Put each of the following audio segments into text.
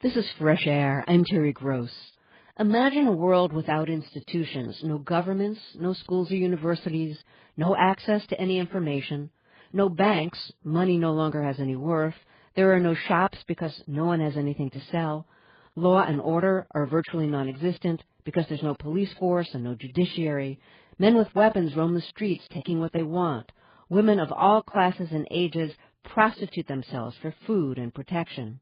This is Fresh Air. I'm Terry Gross. Imagine a world without institutions, no governments, no schools or universities, no access to any information, no banks, money no longer has any worth, there are no shops because no one has anything to sell, law and order are virtually non-existent because there's no police force and no judiciary, men with weapons roam the streets taking what they want, women of all classes and ages prostitute themselves for food and protection.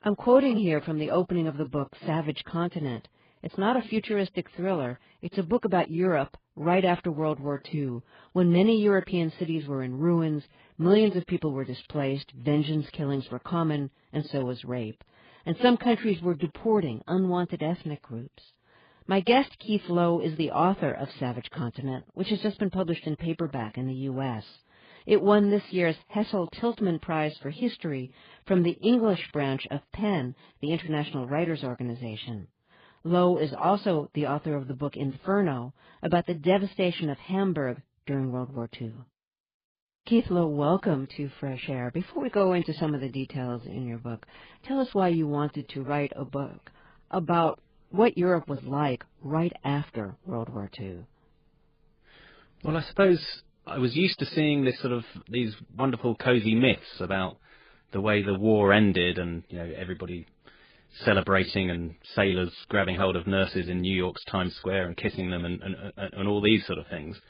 I'm quoting here from the opening of the book, Savage Continent. It's not a futuristic thriller. It's a book about Europe right after World War II, when many European cities were in ruins, millions of people were displaced, vengeance killings were common, and so was rape. And some countries were deporting unwanted ethnic groups. My guest, Keith Lowe, is the author of Savage Continent, which has just been published in paperback in the U.S. It won this year's Hessel-Tiltman Prize for History from the English branch of PEN, the International Writers Organization. Lowe is also the author of the book Inferno, about the devastation of Hamburg during World War II. Keith Lowe, welcome to Fresh Air. Before we go into some of the details in your book, tell us why you wanted to write a book about what Europe was like right after World War II. Well, I suppose I was used to seeing these wonderful cozy myths about the way the war ended, and everybody celebrating and sailors grabbing hold of nurses in New York's Times Square and kissing them and all these sort of things.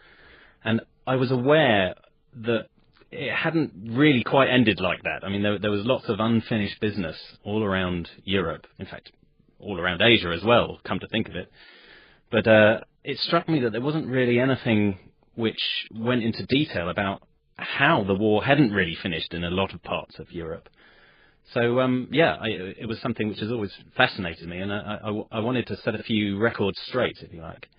And I was aware that it hadn't really quite ended like that. I mean, there was lots of unfinished business all around Europe, in fact, all around Asia as well, come to think of it. But it struck me that there wasn't really anything which went into detail about how the war hadn't really finished in a lot of parts of Europe. So, it was something which has always fascinated me, and I wanted to set a few records straight, if you like.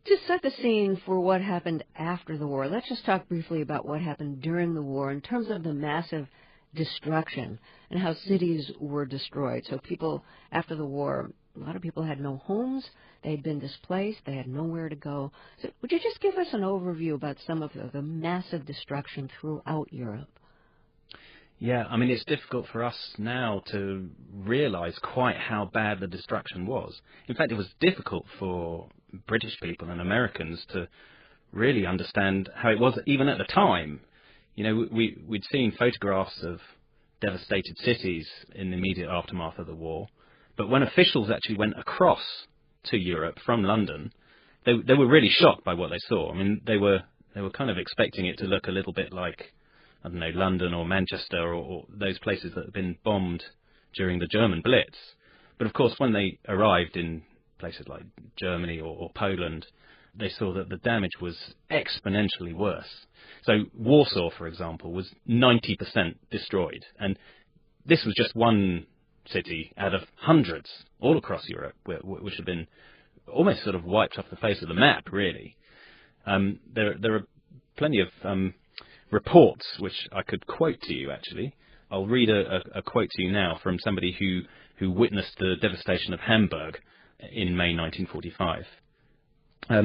To set the scene for what happened after the war, let's just talk briefly about what happened during the war in terms of the massive destruction and how cities were destroyed. So people, after the war, a lot of people had no homes, they had been displaced, they had nowhere to go. So would you just give us an overview about some of the massive destruction throughout Europe? Yeah, I mean, it's difficult for us now to realize quite how bad the destruction was. In fact, it was difficult for British people and Americans to really understand how it was, even at the time. We'd seen photographs of devastated cities in the immediate aftermath of the war, but when officials actually went across to Europe from London, they were really shocked by what they saw. I mean, they were kind of expecting it to look a little bit like, I don't know, London or Manchester or those places that had been bombed during the German Blitz. But of course, when they arrived in places like Germany or Poland, they saw that the damage was exponentially worse. So Warsaw, for example, was 90% destroyed. And this was just one city out of hundreds all across Europe, which had been almost sort of wiped off the face of the map, really. There are plenty of reports which I could quote to you, actually. I'll read a quote to you now from somebody who witnessed the devastation of Hamburg in May 1945.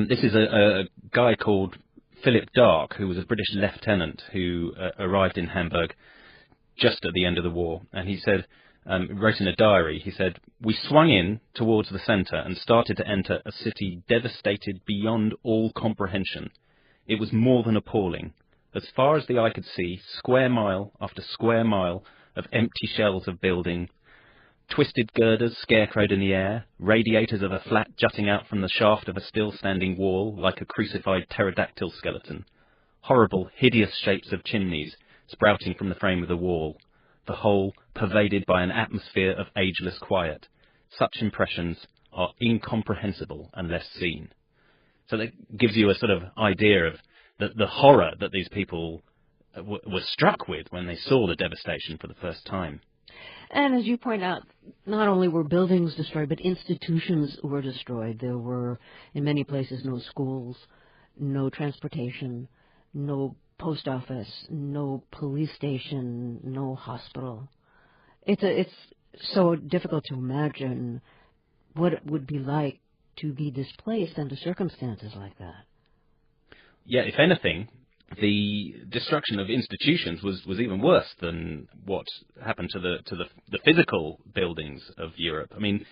This is a guy called Philip Dark, who was a British lieutenant who arrived in Hamburg just at the end of the war. And he said, wrote in a diary, he said, "We swung in towards the centre and started to enter a city devastated beyond all comprehension. It was more than appalling. As far as the eye could see, square mile after square mile of empty shells of building, twisted girders scarecrowed in the air, radiators of a flat jutting out from the shaft of a still-standing wall like a crucified pterodactyl skeleton, horrible, hideous shapes of chimneys sprouting from the frame of the wall, the whole pervaded by an atmosphere of ageless quiet. Such impressions are incomprehensible unless seen." So that gives you a sort of idea of the horror that these people were struck with when they saw the devastation for the first time. And as you point out, not only were buildings destroyed, but institutions were destroyed. There were, in many places, no schools, no transportation, no post office, no police station, no hospital. It's so difficult to imagine what it would be like to be displaced under circumstances like that. Yeah, if anything, the destruction of institutions was even worse than what happened to the physical buildings of Europe. I mean,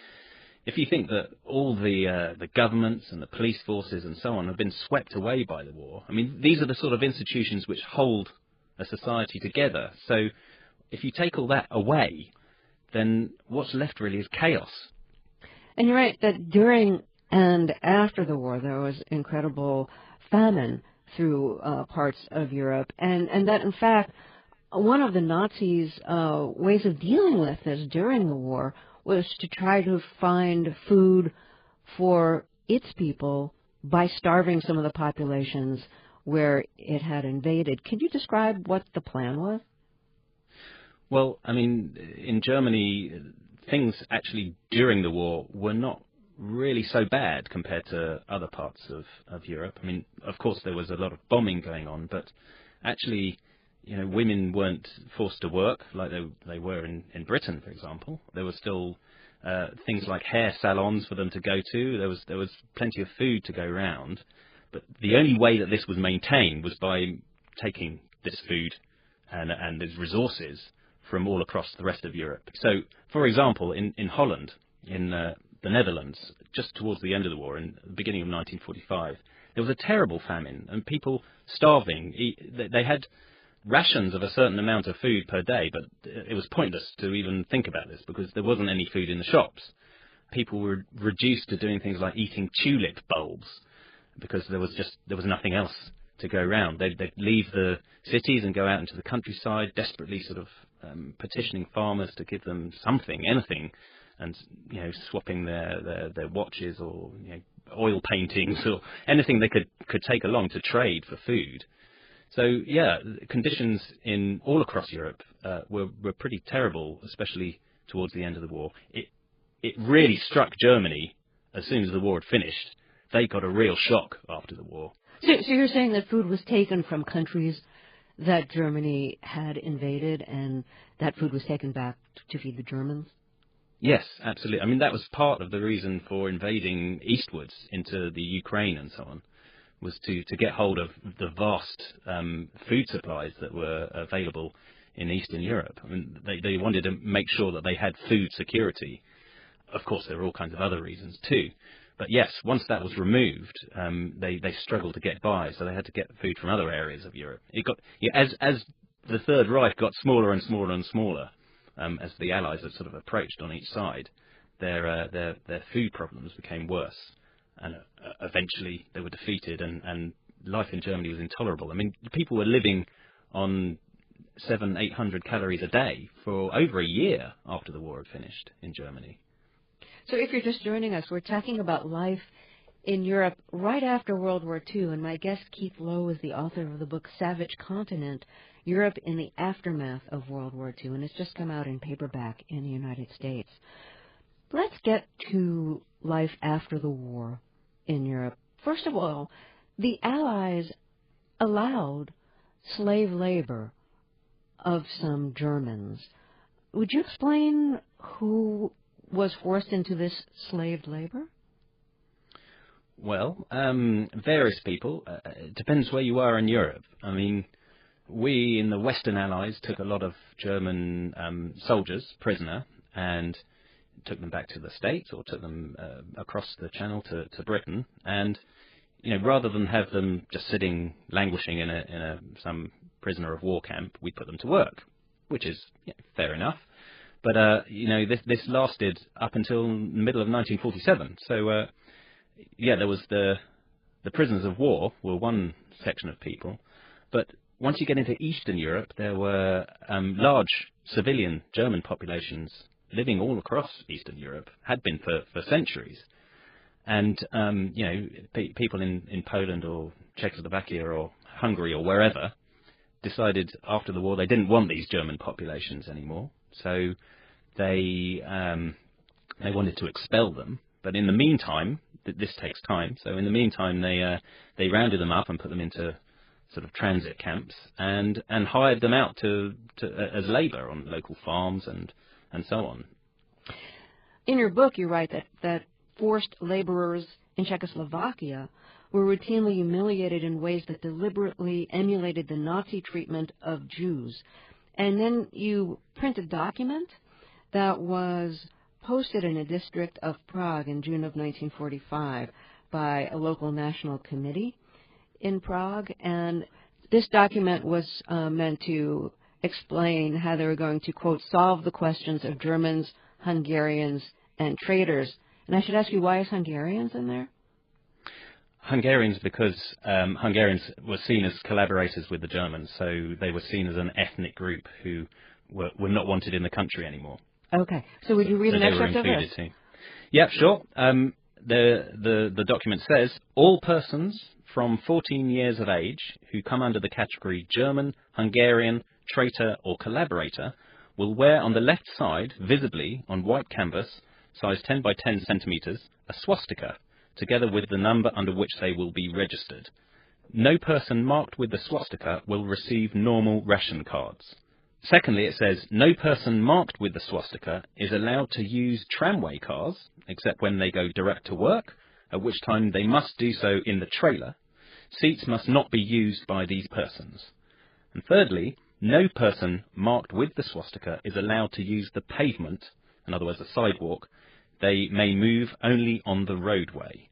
if you think that all the governments and the police forces and so on have been swept away by the war, I mean, these are the sort of institutions which hold a society together. So if you take all that away, then what's left really is chaos. And you're right that during and after the war there was incredible famine through parts of Europe, and that in fact one of the Nazis' ways of dealing with this during the war was to try to find food for its people by starving some of the populations where it had invaded. Can you describe what the plan was? Well, I mean, in Germany, things actually during the war were not really so bad compared to other parts of Europe. I mean, of course, there was a lot of bombing going on, but actually, you know, women weren't forced to work like they were in Britain, for example. There were still things like hair salons for them to go to. There was plenty of food to go around, but the only way that this was maintained was by taking this food and these resources from all across the rest of Europe. So, for example, in Holland, in the Netherlands, just towards the end of the war, in the beginning of 1945, there was a terrible famine and people starving. They had rations of a certain amount of food per day, but it was pointless to even think about this because there wasn't any food in the shops. People were reduced to doing things like eating tulip bulbs because there was nothing else to go around. They'd leave the cities and go out into the countryside, desperately sort of petitioning farmers to give them something, anything, and you know, swapping their watches or oil paintings or anything they could take along to trade for food. So yeah, conditions in all across Europe were pretty terrible, especially towards the end of the war. It really struck Germany as soon as the war had finished. They got a real shock after the war. So you're saying that food was taken from countries that Germany had invaded, and that food was taken back to feed the Germans? Yes, absolutely. I mean, that was part of the reason for invading eastwards into the Ukraine and so on, was to get hold of the vast food supplies that were available in Eastern Europe. I mean, they wanted to make sure that they had food security. Of course, there were all kinds of other reasons too. But yes, once that was removed, they struggled to get by, so they had to get food from other areas of Europe. As the Third Reich got smaller and smaller and smaller, as the Allies had sort of approached on each side, their food problems became worse, and eventually they were defeated, and life in Germany was intolerable. I mean, people were living on 700-800 calories a day for over a year after the war had finished in Germany. So if you're just joining us, we're talking about life in Europe right after World War II, and my guest Keith Lowe is the author of the book Savage Continent, Europe in the Aftermath of World War II, and it's just come out in paperback in the United States. Let's get to life after the war in Europe. First of all, the Allies allowed slave labor of some Germans. Would you explain who was forced into this slave labor? Well, various people. It depends where you are in Europe. I mean, we in the Western Allies took a lot of German soldiers prisoner and took them back to the States or took them across the Channel to Britain. And rather than have them just sitting languishing in some prisoner of war camp, we put them to work, which is fair enough. But this lasted up until the middle of 1947. So there was the prisoners of war were one section of people, but once you get into Eastern Europe, there were large civilian German populations living all across Eastern Europe, had been for centuries. And people in Poland or Czechoslovakia or Hungary or wherever decided after the war they didn't want these German populations anymore. So they wanted to expel them, but in the meantime, this takes time. So in the meantime, they rounded them up and put them into sort of transit camps and hired them out as labour on local farms and so on. In your book, you write that forced labourers in Czechoslovakia were routinely humiliated in ways that deliberately emulated the Nazi treatment of Jews. And then you print a document that was posted in a district of Prague in June of 1945 by a local national committee in Prague. And this document was meant to explain how they were going to, quote, solve the questions of Germans, Hungarians, and traitors. And I should ask you, why is Hungarians in there? Hungarians, because Hungarians were seen as collaborators with the Germans, so they were seen as an ethnic group who were not wanted in the country anymore. Okay, so would you read an excerpt of this? Too. Yeah, sure. The document says, all persons from 14 years of age who come under the category German, Hungarian, traitor or collaborator will wear on the left side, visibly on white canvas, size 10 by 10 centimeters, a swastika, together with the number under which they will be registered. No person marked with the swastika will receive normal ration cards. Secondly, it says, no person marked with the swastika is allowed to use tramway cars, except when they go direct to work, at which time they must do so in the trailer. Seats must not be used by these persons. And thirdly, no person marked with the swastika is allowed to use the pavement, in other words, the sidewalk. They may move only on the roadway.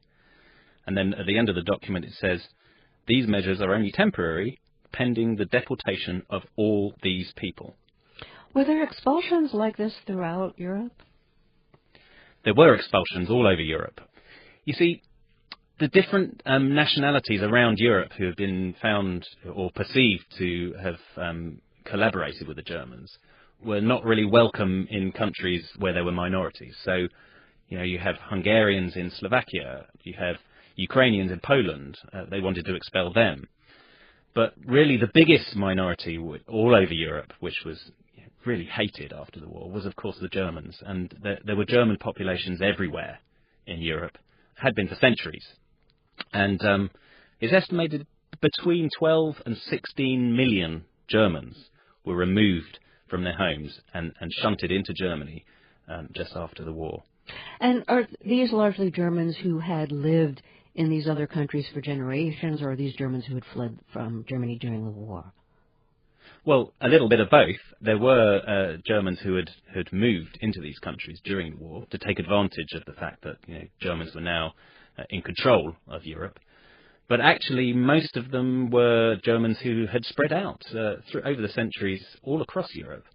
And then at the end of the document it says, these measures are only temporary, pending the deportation of all these people. Were there expulsions like this throughout Europe? There were expulsions all over Europe. You see, the different nationalities around Europe who have been found or perceived to have collaborated with the Germans were not really welcome in countries where there were minorities. So, you know, you have Hungarians in Slovakia, you have Ukrainians in Poland. They wanted to expel them. But really the biggest minority all over Europe, which was really hated after the war, was of course the Germans. And there were German populations everywhere in Europe, had been for centuries. And it's estimated between 12 and 16 million Germans were removed from their homes and shunted into Germany just after the war. And are these largely Germans who had lived in these other countries for generations, or are these Germans who had fled from Germany during the war? Well, a little bit of both. There were Germans who had moved into these countries during the war to take advantage of the fact that Germans were now in control of Europe. But actually, most of them were Germans who had spread out over the centuries all across Europe.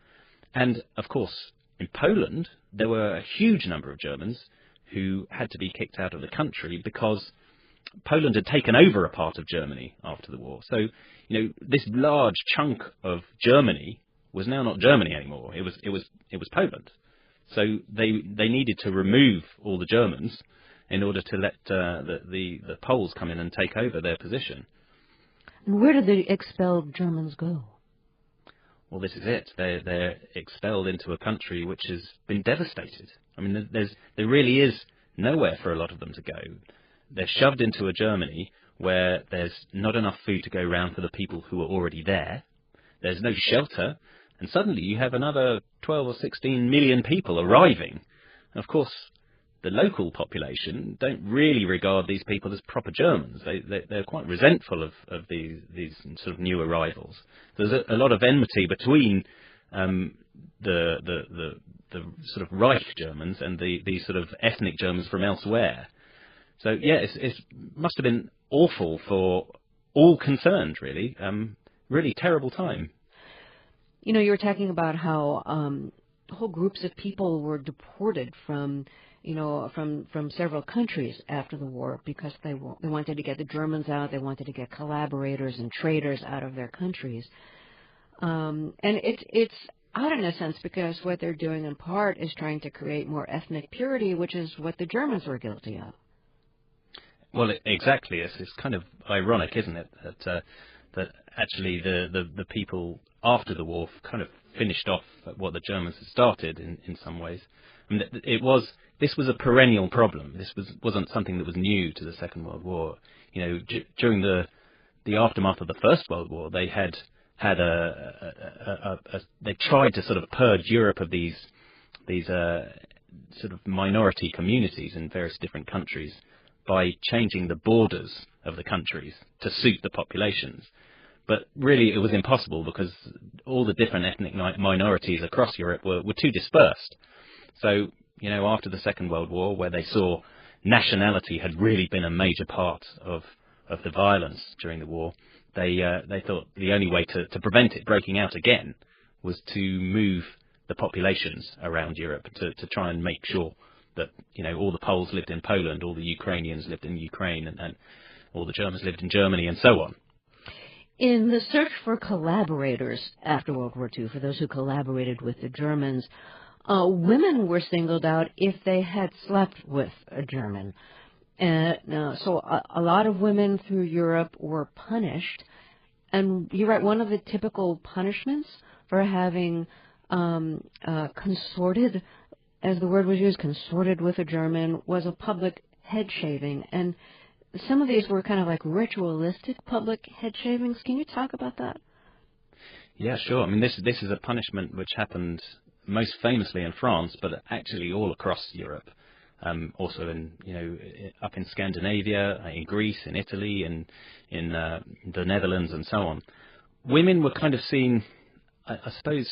And, of course, in Poland, there were a huge number of Germans who had to be kicked out of the country because Poland had taken over a part of Germany after the war. So, this large chunk of Germany was now not Germany anymore. It was Poland. So they needed to remove all the Germans in order to let the Poles come in and take over their position. And where did the expelled Germans go? Well, this is it. They're expelled into a country which has been devastated. I mean, there really is nowhere for a lot of them to go. They're shoved into a Germany where there's not enough food to go around for the people who are already there. There's no shelter, and suddenly you have another 12 or 16 million people arriving. And of course, the local population don't really regard these people as proper Germans. They're quite resentful of these sort of new arrivals. There's a lot of enmity between the sort of Reich Germans and the sort of ethnic Germans from elsewhere. So yeah, it must have been awful for all concerned, really. Really terrible time. You were talking about how whole groups of people were deported from several countries after the war because they wanted to get the Germans out, they wanted to get collaborators and traitors out of their countries. And it's odd in a sense because what they're doing in part is trying to create more ethnic purity, which is what the Germans were guilty of. Well, exactly. It's kind of ironic, isn't it, that actually the people after the war kind of finished off what the Germans had started in some ways. I mean, this was a perennial problem. This wasn't something that was new to the Second World War. During the aftermath of the First World War, they they tried to sort of purge Europe of these sort of minority communities in various different countries by changing the borders of the countries to suit the populations. But really it was impossible because all the different ethnic minorities across Europe were too dispersed. So, you know, after the Second World War, where they saw nationality had really been a major part of the violence during the war, they thought the only way to prevent it breaking out again was to move the populations around Europe to try and make sure that, you know, all the Poles lived in Poland, all the Ukrainians lived in Ukraine, and all the Germans lived in Germany, and so on. In the search for collaborators after World War II, for those who collaborated with the Germans, women were singled out if they had slept with a German. So a lot of women through Europe were punished. And you're right, one of the typical punishments for having consorted, as the word was used, consorted with a German, was a public head shaving. And some of these were kind of like ritualistic public head shavings. Can you talk about that? Yeah, sure. I mean, this is a punishment which happened most famously in France, but actually all across Europe. Also in, you know, up in Scandinavia, in Greece, in Italy, in the Netherlands, and so on. Women were kind of seen, I suppose,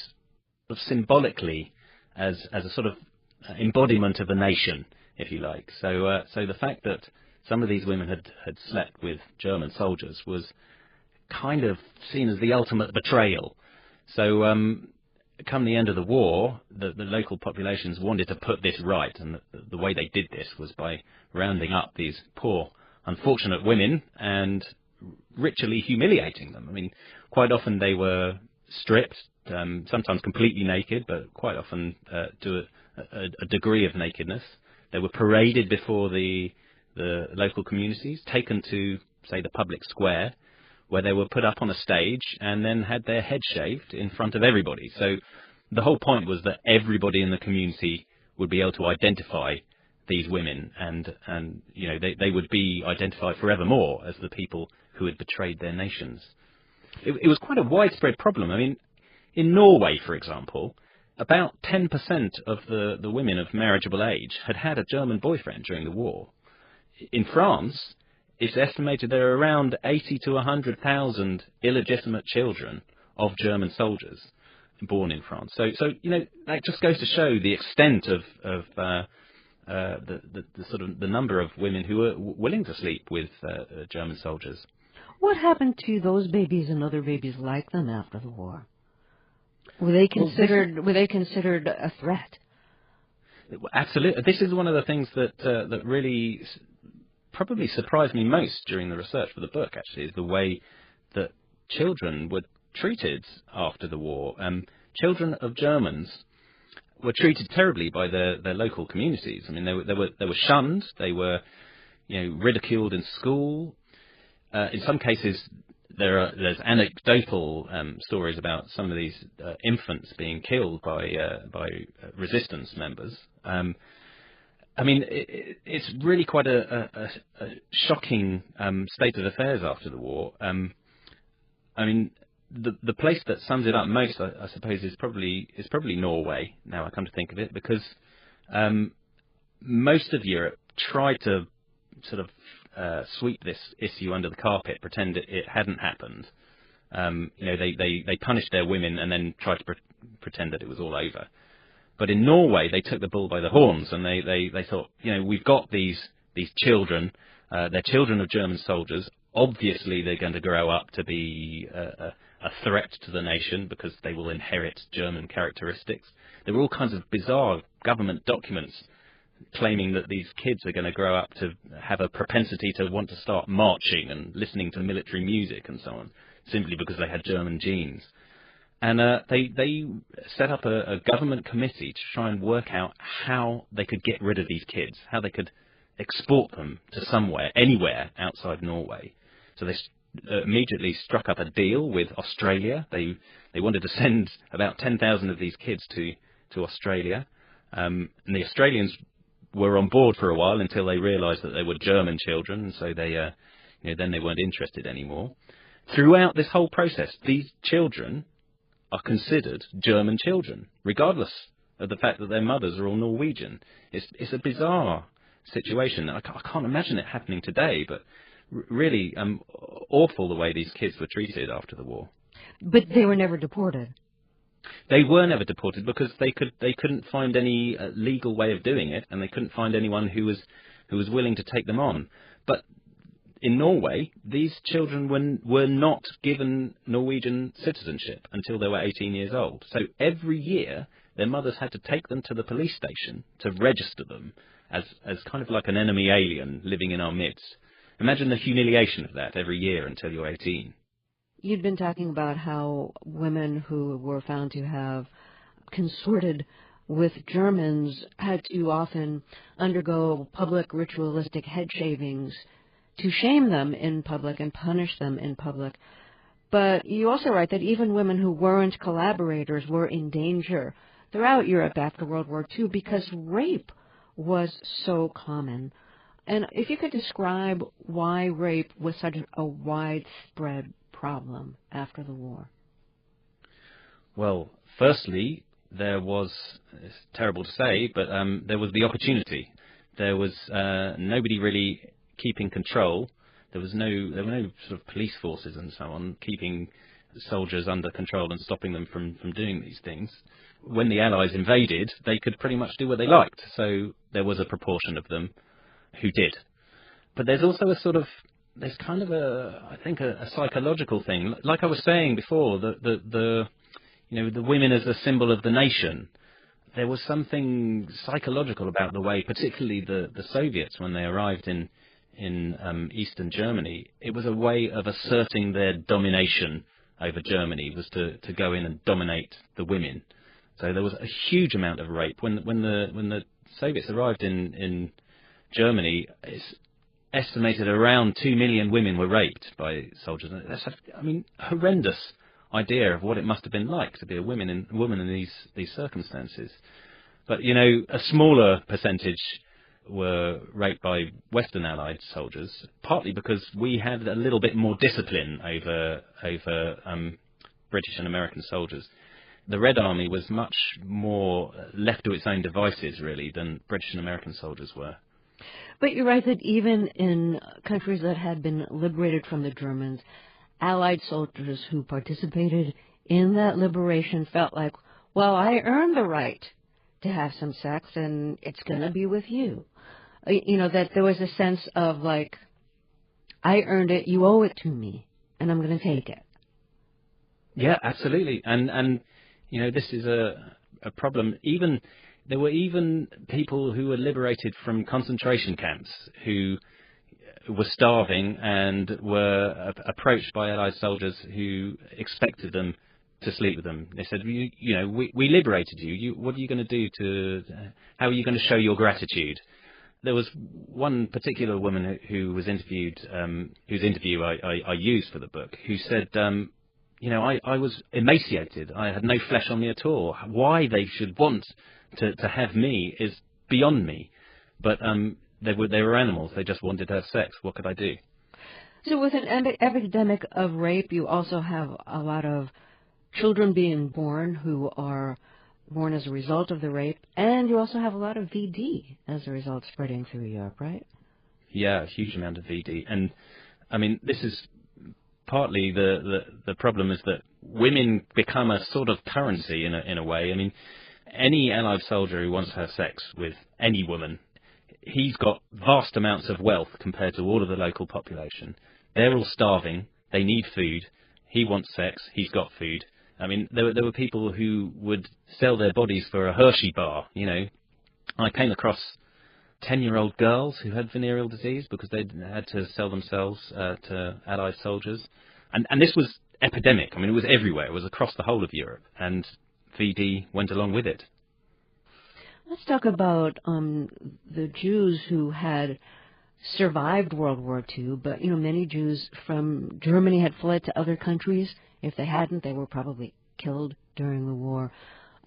sort of symbolically as a sort of embodiment of a nation, if you like. So the fact that some of these women had slept with German soldiers was kind of seen as the ultimate betrayal. So come the end of the war, the local populations wanted to put this right, and the way they did this was by rounding up these poor, unfortunate women and ritually humiliating them. I mean, quite often they were stripped, sometimes completely naked, but quite often to a degree of nakedness. They were paraded before the local communities, taken to, say, the public square, where they were put up on a stage and then had their head shaved in front of everybody. So the whole point was that everybody in the community would be able to identify these women, and you know, they would be identified forevermore as the people who had betrayed their nations. It was quite a widespread problem. I mean, in Norway, for example, about 10% of the women of marriageable age had a German boyfriend during the war. In France, it's estimated there are around 80 to 100,000 illegitimate children of German soldiers born in France. So you know, that just goes to show the extent of the sort of the number of women who were willing to sleep with German soldiers. What happened to those babies and other babies like them after the war? Were they considered a threat? Absolutely. This is one of the things that really probably surprised me most during the research for the book, actually, is the way that children were treated after the war. Children of Germans were treated terribly by their local communities. I mean, they were shunned. They were, you know, ridiculed in school. In some cases, there's anecdotal stories about some of these infants being killed by resistance members. I mean, it's really quite a shocking state of affairs after the war. I mean, the place that sums it up most, I suppose, is probably Norway. Now I come to think of it, because most of Europe tried to sort of sweep this issue under the carpet, pretend it hadn't happened. You know, they punished their women and then tried to pretend that it was all over. But in Norway, they took the bull by the horns, and they thought, you know, we've got these children. They're children of German soldiers. Obviously, they're going to grow up to be a threat to the nation because they will inherit German characteristics. There were all kinds of bizarre government documents claiming that these kids are going to grow up to have a propensity to want to start marching and listening to military music and so on, simply because they had German genes. And they set up a government committee to try and work out how they could get rid of these kids, how they could export them to somewhere, anywhere outside Norway. So they immediately struck up a deal with Australia. They wanted to send about 10,000 of these kids to Australia. And the Australians were on board for a while until they realised that they were German children, so they, then they weren't interested anymore. Throughout this whole process, these children are considered German children, regardless of the fact that their mothers are all Norwegian. It's a bizarre situation. I can't imagine it happening today, but really awful the way these kids were treated after the war. But they were never deported. They were never deported because they couldn't find any legal way of doing it, and they couldn't find anyone who was willing to take them on. But in Norway, these children were not given Norwegian citizenship until they were 18 years old. So every year, their mothers had to take them to the police station to register them as kind of like an enemy alien living in our midst. Imagine the humiliation of that every year until you're 18. You'd been talking about how women who were found to have consorted with Germans had to often undergo public ritualistic head shavings to shame them in public and punish them in public. But you also write that even women who weren't collaborators were in danger throughout Europe after World War II because rape was so common. And if you could describe why rape was such a widespread problem after the war. Well, firstly, there was, it's terrible to say, but there was the opportunity. There was nobody really keeping control. There were no sort of police forces and so on keeping soldiers under control and stopping them from doing these things. When the Allies invaded, they could pretty much do what they liked. So there was a proportion of them who did. But there's also there's kind of I think a psychological thing. Like I was saying before, the women as a symbol of the nation. There was something psychological about the way, particularly the Soviets, when they arrived in Eastern Germany, it was a way of asserting their domination over Germany, was to go in and dominate the women. So there was a huge amount of rape. When the Soviets arrived in Germany, it's estimated around 2 million women were raped by soldiers. That's horrendous idea of what it must have been like to be a woman in these circumstances. But a smaller percentage were raped by Western Allied soldiers, partly because we had a little bit more discipline over British and American soldiers. The Red Army was much more left to its own devices, really, than British and American soldiers were. But you're right that even in countries that had been liberated from the Germans, Allied soldiers who participated in that liberation felt like, well, I earned the right to have some sex, and it's going to be with you. That there was a sense of, like, I earned it, you owe it to me, and I'm going to take it. Yeah, absolutely. And this is a problem. There were even people who were liberated from concentration camps who were starving and were approached by Allied soldiers who expected them to sleep with them. They said, we liberated you. What are you going to do how are you going to show your gratitude? There was one particular woman who was interviewed, whose interview I used for the book, who said, I was emaciated. I had no flesh on me at all. Why they should want to have me is beyond me. But they were animals. They just wanted to have sex. What could I do? So with an epidemic of rape, you also have a lot of children being born who are born as a result of the rape, and you also have a lot of VD as a result spreading through Europe, right? Yeah, a huge amount of VD. And, this is partly the problem is that women become a sort of currency in a way. Any Allied soldier who wants to have sex with any woman, he's got vast amounts of wealth compared to all of the local population. They're all starving. They need food. He wants sex. He's got food. There were people who would sell their bodies for a Hershey bar. I came across 10-year-old girls who had venereal disease because they had to sell themselves to Allied soldiers. And this was epidemic. It was everywhere. It was across the whole of Europe. And VD went along with it. Let's talk about the Jews who had survived World War II, but, many Jews from Germany had fled to other countries. If they hadn't, they were probably killed during the war.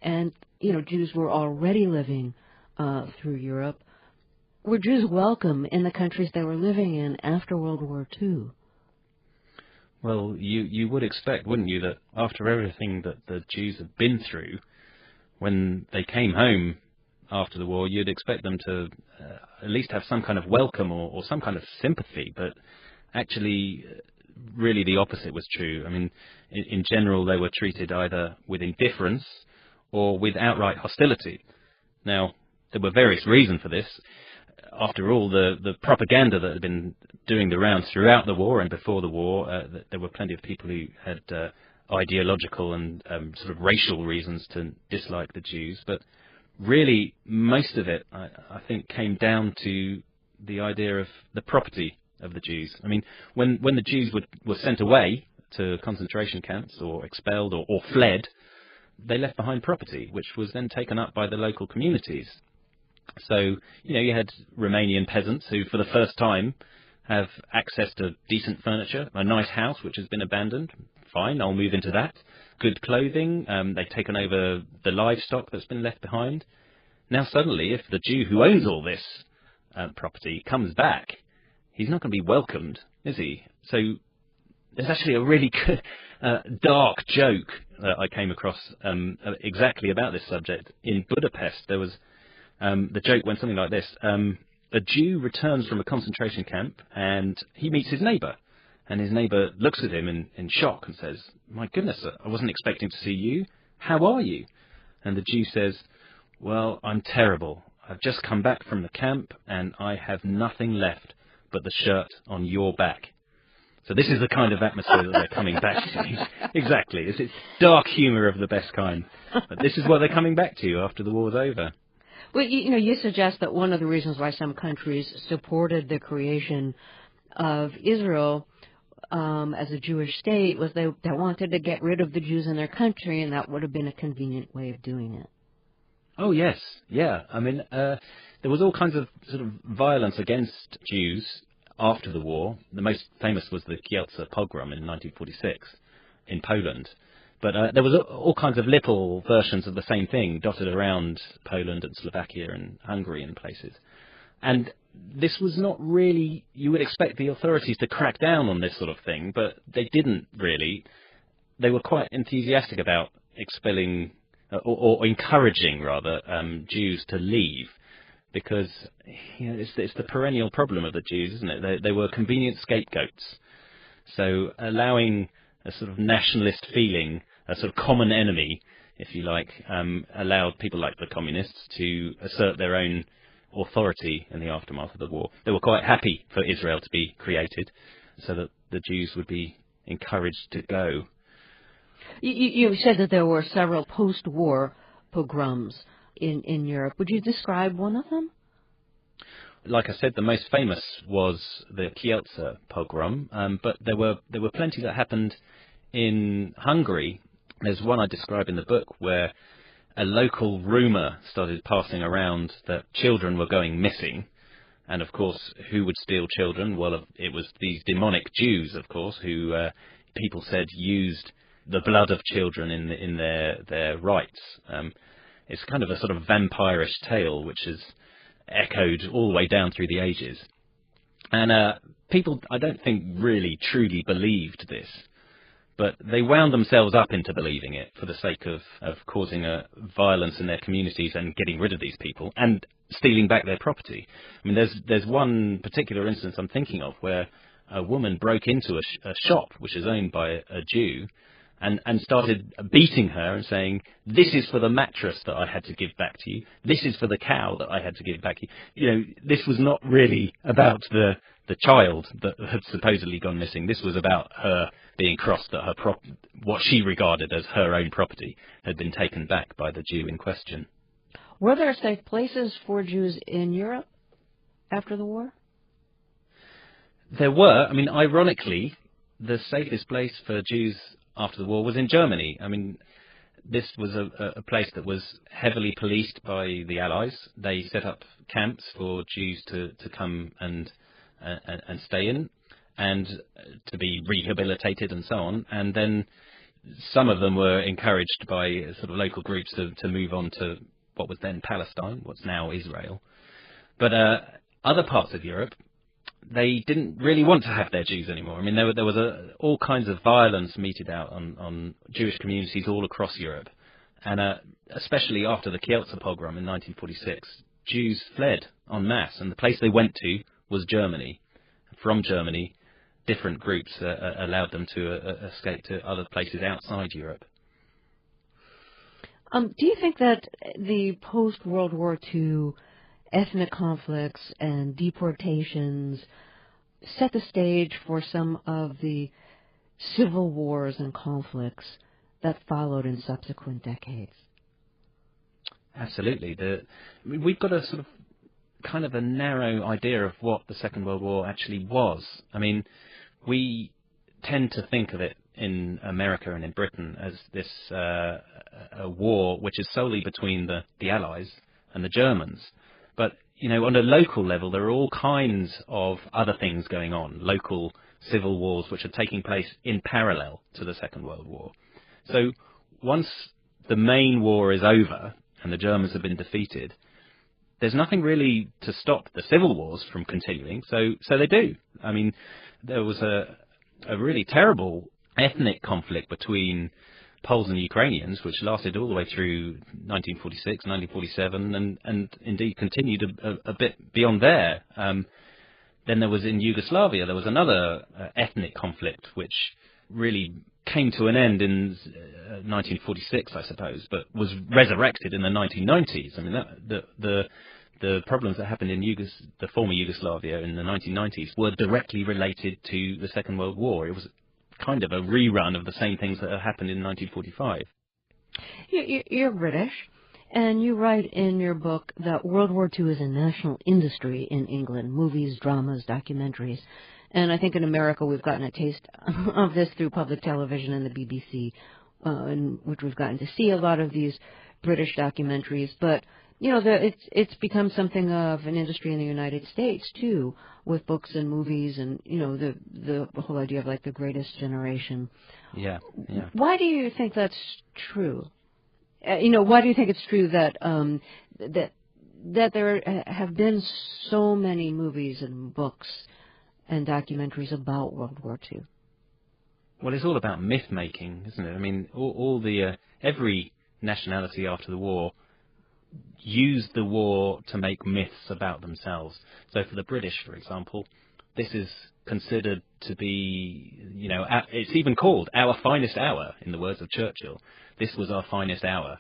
And, Jews were already living through Europe. Were Jews welcome in the countries they were living in after World War II? Well, you would expect, wouldn't you, that after everything that the Jews had been through, when they came home after the war, you'd expect them to at least have some kind of welcome or some kind of sympathy, but actually, really the opposite was true. I mean, in general, they were treated either with indifference or with outright hostility. Now, there were various reasons for this. After all, the propaganda that had been doing the rounds throughout the war and before the war, there were plenty of people who had ideological and sort of racial reasons to dislike the Jews, but really most of it, I think, came down to the idea of the property of the Jews. I mean, when the Jews were sent away to concentration camps or expelled or fled, they left behind property, which was then taken up by the local communities. So, you had Romanian peasants who, for the first time, have access to decent furniture, a nice house which has been abandoned. Fine, I'll move into that. Good clothing, they've taken over the livestock that's been left behind. Now suddenly, if the Jew who owns all this property comes back, he's not going to be welcomed, is he? So there's actually a really good, dark joke that I came across exactly about this subject. In Budapest, there was the joke went something like this. A Jew returns from a concentration camp and he meets his neighbour. And his neighbour looks at him in shock and says, "My goodness, I wasn't expecting to see you. How are you?" And the Jew says, "Well, I'm terrible. I've just come back from the camp and I have nothing left but the shirt on your back." So this is the kind of atmosphere that they're coming back to. Exactly. It's dark humour of the best kind. But this is what they're coming back to after the war's over. Well, you suggest that one of the reasons why some countries supported the creation of Israel as a Jewish state was they wanted to get rid of the Jews in their country, and that would have been a convenient way of doing it. Oh, yes. Yeah. I mean, there was all kinds of sort of violence against Jews after the war. The most famous was the Kielce pogrom in 1946 in Poland. But there was all kinds of little versions of the same thing dotted around Poland and Slovakia and Hungary and places. And this was not really, you would expect the authorities to crack down on this sort of thing, but they didn't really. They were quite enthusiastic about expelling, or encouraging rather, Jews to leave, because it's the perennial problem of the Jews, isn't it? They were convenient scapegoats. So allowing a sort of nationalist feeling, a sort of common enemy, if you like, allowed people like the communists to assert their own authority in the aftermath of the war. They were quite happy for Israel to be created so that the Jews would be encouraged to go. You said that there were several post-war pogroms in Europe. Would you describe one of them? Like I said, the most famous was the Kielce pogrom, but there were plenty that happened in Hungary. There's one I describe in the book where a local rumour started passing around that children were going missing. And, of course, who would steal children? Well, it was these demonic Jews, of course, who people said used the blood of children in their rites. It's kind of a sort of vampirish tale which is echoed all the way down through the ages. And people, I don't think, really truly believed this. But they wound themselves up into believing it for the sake of causing a violence in their communities and getting rid of these people and stealing back their property. I mean, there's one particular instance I'm thinking of where a woman broke into a shop which is owned by a Jew and started beating her and saying, "This is for the mattress that I had to give back to you. This is for the cow that I had to give back to you." You know, this was not really about the child that had supposedly gone missing. This was about her being crossed that her what she regarded as her own property had been taken back by the Jew in question. Were there safe places for Jews in Europe after the war? There were. I mean, ironically, the safest place for Jews after the war was in Germany. I mean, this was a place that was heavily policed by the Allies. They set up camps for Jews to come and stay in and to be rehabilitated and so on. And then some of them were encouraged by sort of local groups to move on to what was then Palestine, what's now Israel. But other parts of Europe, they didn't really want to have their Jews anymore. I mean, there was all kinds of violence meted out on Jewish communities all across Europe. And especially after the Kielce pogrom in 1946, Jews fled en masse, and the place they went to was Germany. From Germany, different groups allowed them to escape to other places outside Europe. Do you think that the post-World War II ethnic conflicts and deportations set the stage for some of the civil wars and conflicts that followed in subsequent decades? Absolutely. We've got a sort of kind of a narrow idea of what the Second World War actually was. I mean, we tend to think of it in America and in Britain as this a war which is solely between the Allies and the Germans. But, you know, on a local level, there are all kinds of other things going on, local civil wars which are taking place in parallel to the Second World War. So once the main war is over and the Germans have been defeated, there's nothing really to stop the civil wars from continuing, so they do. I mean, there was a really terrible ethnic conflict between Poles and Ukrainians, which lasted all the way through 1946, 1947, and indeed continued a bit beyond there. Then there was in Yugoslavia, there was another ethnic conflict, which really came to an end in 1946, I suppose, but was resurrected in the 1990s. I mean, the problems that happened in the former Yugoslavia in the 1990s were directly related to the Second World War. It was kind of a rerun of the same things that had happened in 1945. You're British, and you write in your book that World War II is a national industry in England, movies, dramas, documentaries. And I think in America we've gotten a taste of this through public television and the BBC, in which we've gotten to see a lot of these British documentaries. But, you know, it's become something of an industry in the United States, too, with books and movies and, you know, the whole idea of, like, the greatest generation. Yeah. Why do you think that's true? Why do you think it's true that that there have been so many movies and books and documentaries about World War II? Well, it's all about myth-making, isn't it? I mean, every nationality after the war used the war to make myths about themselves. So for the British, for example, this is considered to be, you know, it's even called our finest hour, in the words of Churchill. This was our finest hour.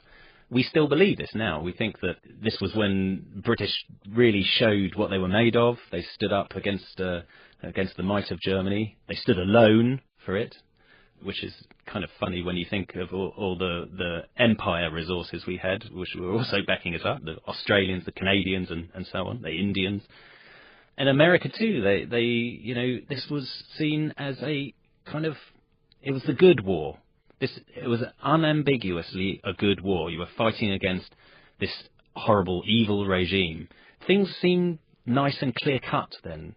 We still believe this now. We think that this was when British really showed what they were made of. They stood up against the might of Germany. They stood alone for it, which is kind of funny when you think of all the empire resources we had, which were also backing us up, the Australians, the Canadians, and so on, the Indians. In America too, they you know, this was seen as a kind of, it was the good war. It was unambiguously a good war. You were fighting against this horrible, evil regime. Things seemed nice and clear-cut then.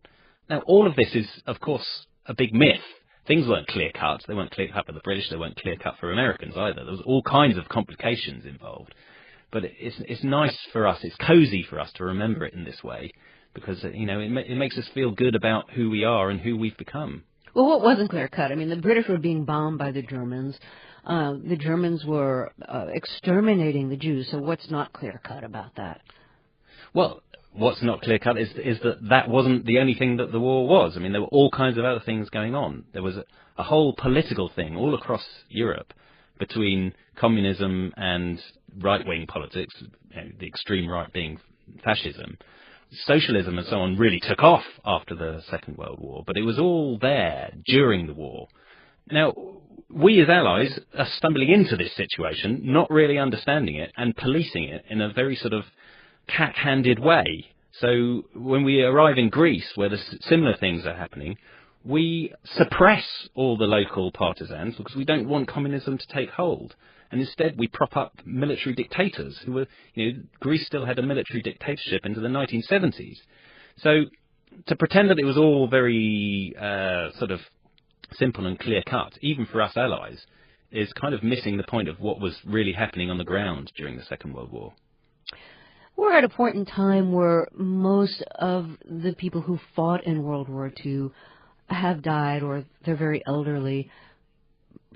Now, all of this is, of course, a big myth. Things weren't clear-cut. They weren't clear-cut for the British. They weren't clear-cut for Americans either. There was all kinds of complications involved. But it's nice for us, it's cozy for us to remember it in this way, because, you know, it makes us feel good about who we are and who we've become. Well, what wasn't clear-cut? I mean, the British were being bombed by the Germans. The Germans were exterminating the Jews, so what's not clear-cut about that? Well, what's not clear-cut is that wasn't the only thing that the war was. I mean, there were all kinds of other things going on. There was a whole political thing all across Europe between communism and right-wing politics, you know, the extreme right being fascism. Socialism and so on really took off after the Second World War, but it was all there during the war. Now, we as allies are stumbling into this situation, not really understanding it and policing it in a very sort of cat-handed way. So when we arrive in Greece, where the similar things are happening, we suppress all the local partisans because we don't want communism to take hold. And instead we prop up military dictators who were, you know, Greece still had a military dictatorship into the 1970s. So to pretend that it was all very sort of simple and clear-cut, even for us allies, is kind of missing the point of what was really happening on the ground during the Second World War. We're at a point in time where most of the people who fought in World War II have died or they're very elderly.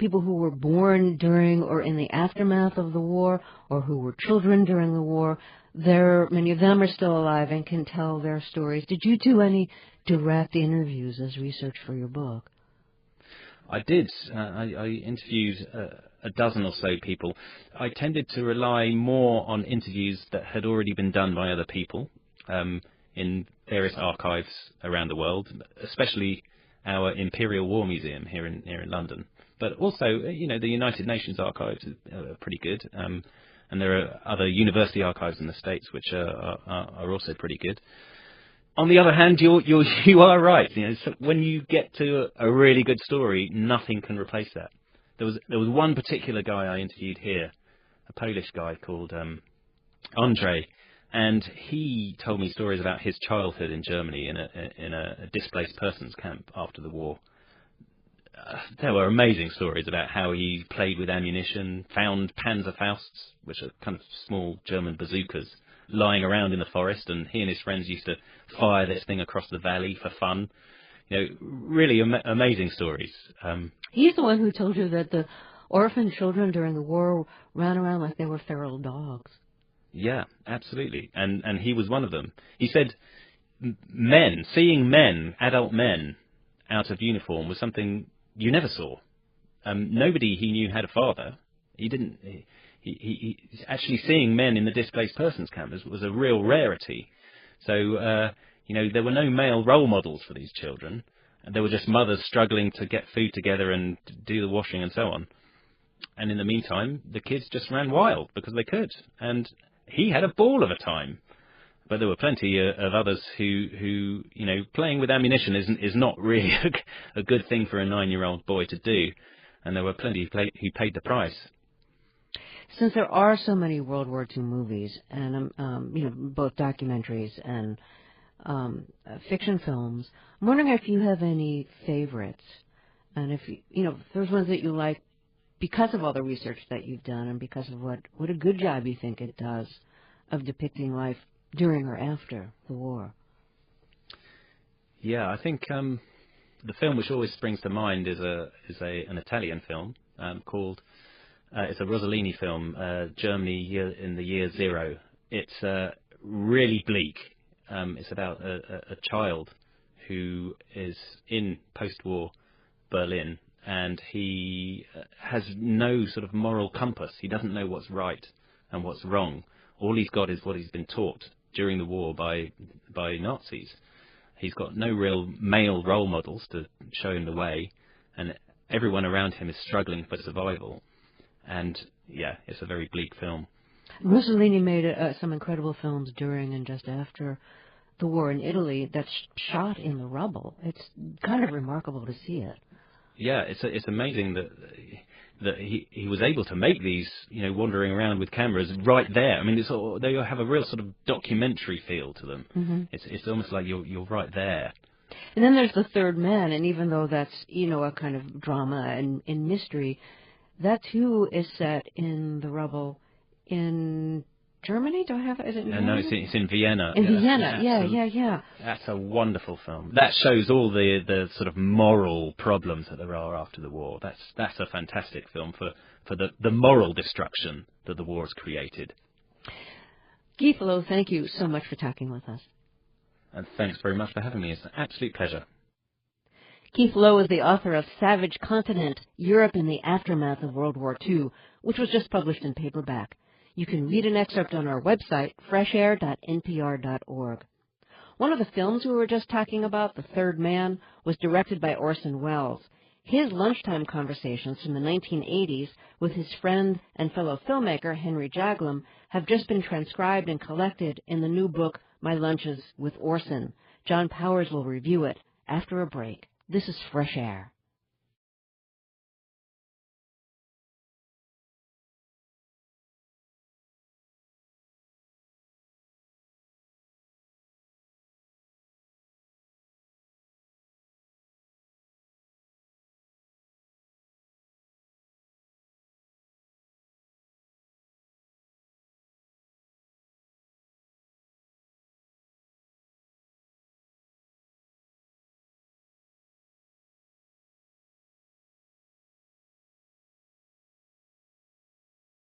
people who were born during or in the aftermath of the war, or who were children during the war. Many of them are still alive and can tell their stories. Did you do any direct interviews as research for your book? I did. I interviewed a dozen or so people. I tended to rely more on interviews that had already been done by other people in various archives around the world, especially our Imperial War Museum here in London. But also, the United Nations archives are pretty good, and there are other university archives in the States which are also pretty good. On the other hand, you are right. So when you get to a really good story, nothing can replace that. There was one particular guy I interviewed here, a Polish guy called Andre, and he told me stories about his childhood in Germany in a displaced persons camp after the war. There were amazing stories about how he played with ammunition, found Panzerfausts, which are kind of small German bazookas, lying around in the forest, and he and his friends used to fire this thing across the valley for fun. Really amazing stories. He's the one who told you that the orphan children during the war ran around like they were feral dogs. Yeah, absolutely. And he was one of them. He said seeing adult men out of uniform was something you never saw. Nobody he knew had a father. He actually seeing men in the displaced persons camp was a real rarity. So, there were no male role models for these children. There were just mothers struggling to get food together and do the washing and so on. And in the meantime, the kids just ran wild because they could. And he had a ball of a time. But there were plenty of others who playing with ammunition is not really a good thing for a 9-year-old boy to do. And there were plenty who paid the price. Since there are so many World War II movies, and both documentaries and fiction films, I'm wondering if you have any favorites, and if there's ones that you like because of all the research that you've done, and because of what a good job you think it does of depicting life during or after the war. Yeah, I think the film which always springs to mind is an Italian film called. It's a Rossellini film, Germany in the year zero. It's really bleak. It's about a child who is in post-war Berlin, and he has no sort of moral compass. He doesn't know what's right and what's wrong. All he's got is what he's been taught during the war by Nazis. He's got no real male role models to show him the way, and everyone around him is struggling for survival. And, yeah, it's a very bleak film. Rossellini made some incredible films during and just after the war in Italy that's shot in the rubble. It's kind of remarkable to see it. Yeah, it's amazing that he was able to make these, wandering around with cameras right there. I mean, they have a real sort of documentary feel to them. Mm-hmm. It's almost like you're right there. And then there's The Third Man, and even though that's, a kind of drama and mystery, that, too, is set in the rubble in Germany? Do I have it? Is it in No, it's in Vienna. In Vienna, yeah. That's a wonderful film. That shows all the sort of moral problems that there are after the war. That's a fantastic film for the moral destruction that the war has created. Keith Lowe, thank you so much for talking with us. And thanks very much for having me. It's an absolute pleasure. Keith Lowe is the author of Savage Continent, Europe in the Aftermath of World War II, which was just published in paperback. You can read an excerpt on our website, freshair.npr.org. One of the films we were just talking about, The Third Man, was directed by Orson Welles. His lunchtime conversations from the 1980s with his friend and fellow filmmaker Henry Jaglom have just been transcribed and collected in the new book, My Lunches with Orson. John Powers will review it after a break. This is Fresh Air.